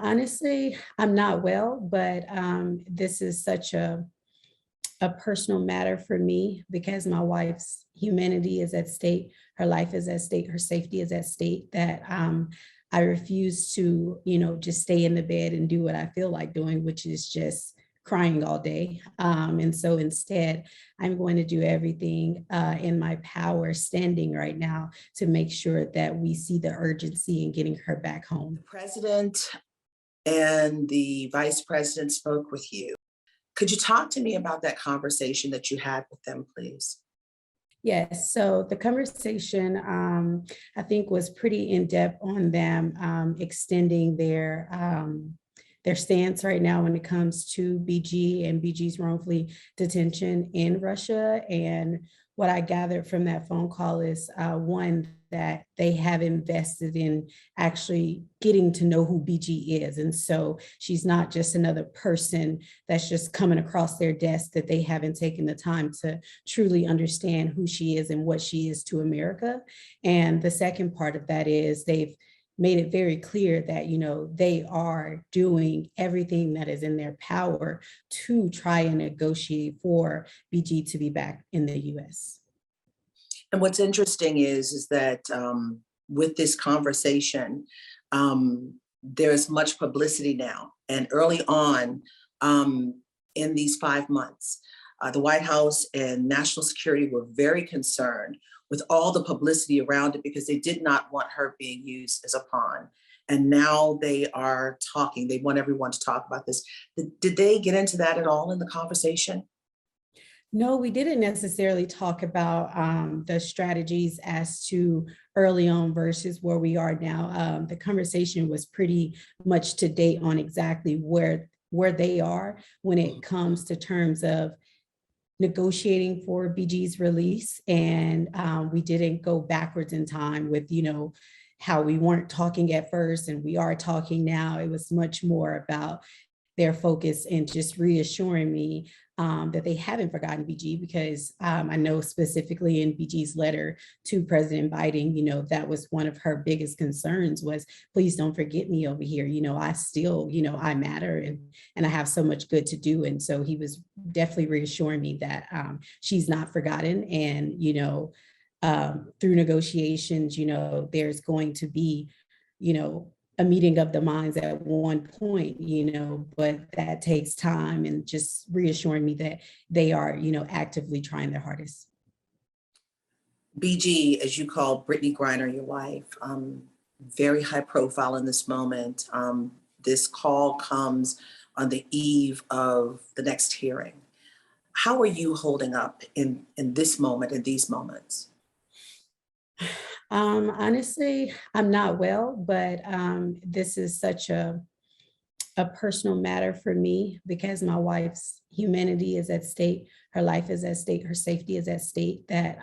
Honestly, I'm not well, but this is such a personal matter for me because my wife's humanity is at stake, her life is at stake, her safety is at stake. That I refuse to, just stay in the bed and do what I feel like doing, which is just crying all day. And so instead, I'm going to do everything in my power, standing right now, to make sure that we see the urgency in getting her back home. The president and the vice president spoke with you. Could you talk to me about that conversation that you had with them, please? Yes, so the conversation, I think, was pretty in depth on them extending their stance right now when it comes to BG and BG's wrongfully detention in Russia. And what I gathered from that phone call is one, that they have invested in actually getting to know who BG is. And so she's not just another person that's just coming across their desk, that they haven't taken the time to truly understand who she is and what she is to America. And the second part of that is they've made it very clear that they are doing everything that is in their power to try and negotiate for BG to be back in the US. And what's interesting is that with this conversation, there's much publicity now. And early on in these 5 months, the White House and national security were very concerned with all the publicity around it because they did not want her being used as a pawn. And now they are talking. They want everyone to talk about this. Did they get into that at all in the conversation? No, we didn't necessarily talk about the strategies as to early on versus where we are now. The conversation was pretty much to date on exactly where they are when it comes to terms of negotiating for BG's release. And we didn't go backwards in time with, how we weren't talking at first and we are talking now. It was much more about their focus and just reassuring me that they haven't forgotten BG, because I know specifically in BG's letter to President Biden, that was one of her biggest concerns was, please don't forget me over here. I still, I matter, and I have so much good to do. And so he was definitely reassuring me that she's not forgotten. And, through negotiations, there's going to be, a meeting of the minds at one point, but that takes time, and just reassuring me that they are, actively trying their hardest. BG, as you call Brittany Griner your wife, very high profile in this moment. This call comes on the eve of the next hearing. How are you holding up in this moment, in these moments? Honestly, I'm not well, but this is such a personal matter for me because my wife's humanity is at stake, her life is at stake, her safety is at stake. That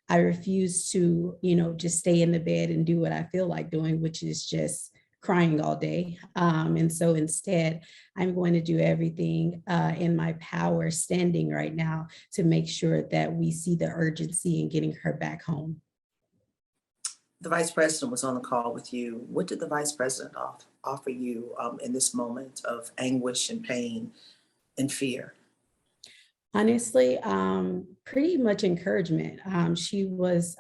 I refuse to, just stay in the bed and do what I feel like doing, which is just crying all day. And so instead, I'm going to do everything in my power, standing right now, to make sure that we see the urgency in getting her back home. The vice president was on the call with you. What did the vice president offer you in this moment of anguish and pain and fear? Honestly, pretty much encouragement. She was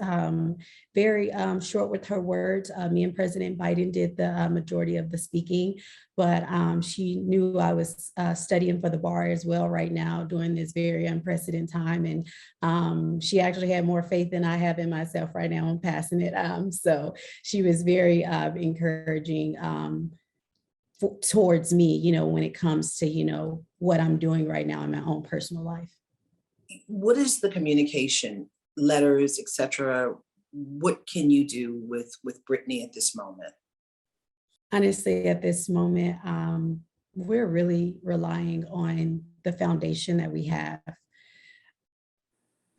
very short with her words. Me and President Biden did the majority of the speaking, but she knew I was studying for the bar as well right now during this very unprecedented time. And she actually had more faith than I have in myself right now on passing it. So she was very encouraging. Towards me, when it comes to, what I'm doing right now in my own personal life. What is the communication, letters, etc.? What can you do with Brittany at this moment? Honestly, at this moment, we're really relying on the foundation that we have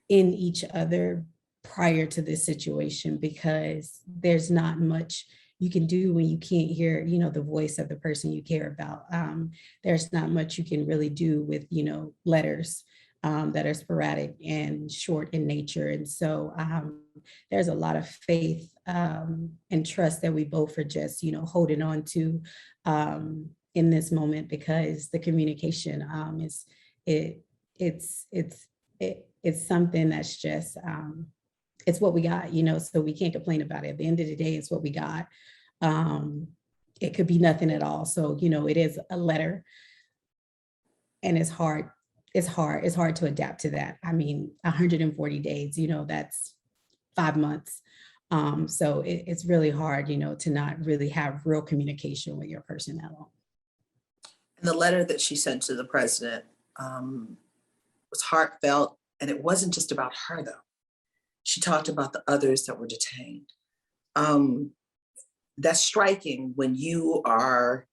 in each other prior to this situation, because there's not much you can do when you can't hear, the voice of the person you care about. There's not much you can really do with, letters. that are sporadic and short in nature. And so there's a lot of faith and trust that we both are just, holding on to in this moment, because the communication is it it's it's it's something that's just it's what we got, so we can't complain about it. At the end of the day, it's what we got. It could be nothing at all. So, it is a letter, and it's hard. It's hard to adapt to that. I mean, 140 days, that's 5 months. So it's really hard, to not really have real communication with your person at all. And the letter that she sent to the president was heartfelt, and it wasn't just about her, though. She talked about the others that were detained. That's striking when you are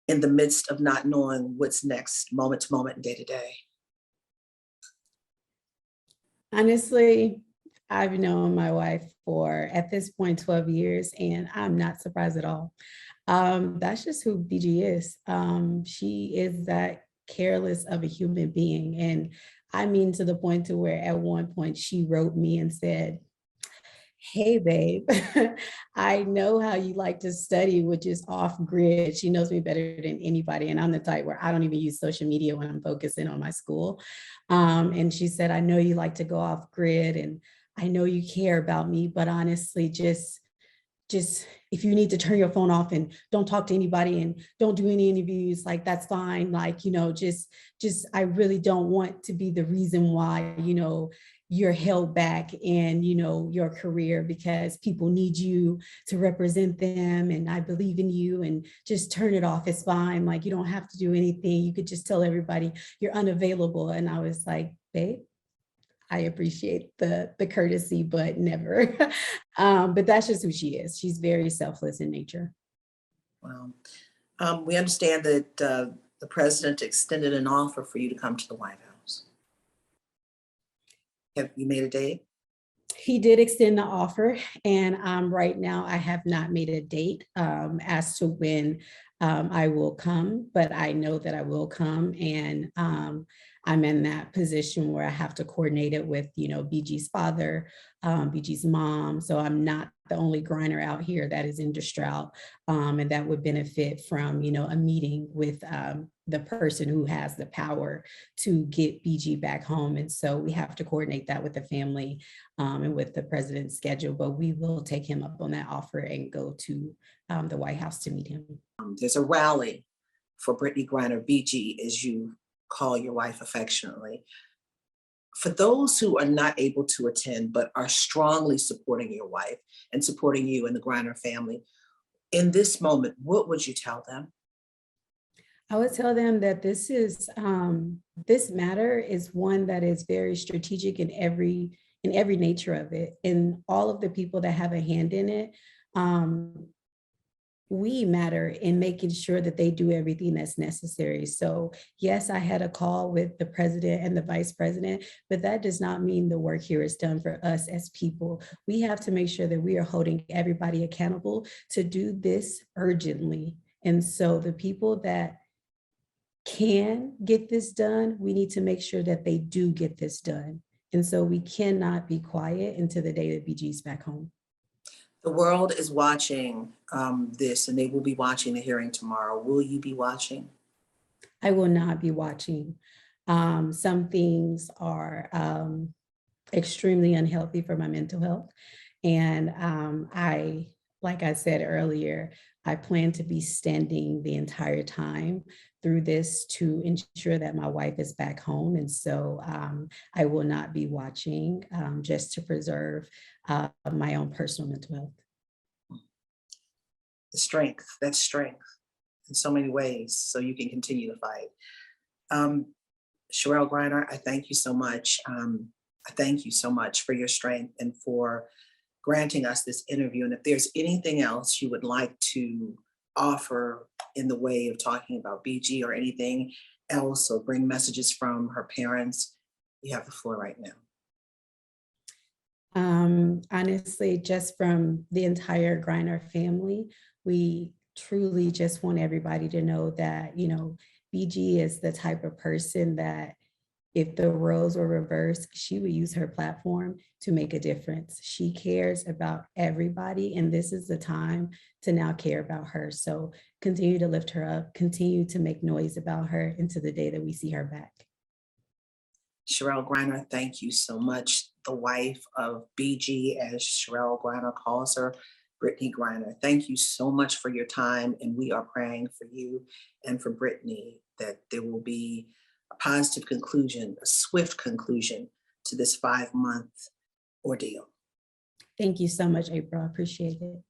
in the midst of not knowing what's next, moment to moment, day to day. Honestly, I've known my wife for, at this point, 12 years, and I'm not surprised at all. That's just who BG is. She is that careless of a human being. And I mean, to the point to where at one point she wrote me and said, "Hey, babe, I know how you like to study, which is off grid." She knows me better than anybody. And I'm the type where I don't even use social media when I'm focusing on my school. And she said, "I know you like to go off grid, and I know you care about me, but honestly, just if you need to turn your phone off and don't talk to anybody and don't do any interviews, like that's fine. Like, just I really don't want to be the reason why, you're held back in, your career, because people need you to represent them. And I believe in you, and just turn it off. It's fine. Like, you don't have to do anything. You could just tell everybody you're unavailable." And I was like, "Babe, I appreciate the courtesy, but never." But that's just who she is. She's very selfless in nature. Well, we understand that the president extended an offer for you to come to the White House. Have you made a date? He did extend the offer, and right now I have not made a date as to when I will come, but I know that I will come. And I'm in that position where I have to coordinate it with, BG's father, BG's mom. So I'm not the only Griner out here that is in Stroud, and that would benefit from, a meeting with the person who has the power to get BG back home. And so we have to coordinate that with the family and with the president's schedule, but we will take him up on that offer and go to the White House to meet him. There's a rally for Brittney Griner, BG, as you call your wife affectionately. For those who are not able to attend, but are strongly supporting your wife and supporting you and the Griner family, in this moment, what would you tell them? I would tell them that this matter is one that is very strategic in every nature of it, and all of the people that have a hand in it. We matter in making sure that they do everything that's necessary. So yes, I had a call with the president and the vice president, but that does not mean the work here is done for us as people. We have to make sure that we are holding everybody accountable to do this urgently. And so the people that can get this done, we need to make sure that they do get this done. And so we cannot be quiet until the day that BG's back home. The world is watching this, and they will be watching the hearing tomorrow. Will you be watching? I will not be watching. Some things are extremely unhealthy for my mental health. And like I said earlier, I plan to be standing the entire time through this to ensure that my wife is back home. And so I will not be watching, just to preserve my own personal mental health. The strength, that's strength in so many ways, so you can continue to fight. Cherelle Griner, I thank you so much. I thank you so much for your strength and for granting us this interview. And if there's anything else you would like to offer in the way of talking about BG or anything else, or bring messages from her parents, you have the floor right now. Honestly, just from the entire Griner family, we truly just want everybody to know that, BG is the type of person that if the roles were reversed, she would use her platform to make a difference. She cares about everybody, and this is the time to now care about her. So continue to lift her up, continue to make noise about her into the day that we see her back. Sherelle Griner, thank you so much. The wife of BG, as Sherelle Griner calls her, Brittany Griner. Thank you so much for your time. And we are praying for you and for Brittany that there will be a positive conclusion, a swift conclusion to this 5-month ordeal. Thank you so much, April. I appreciate it.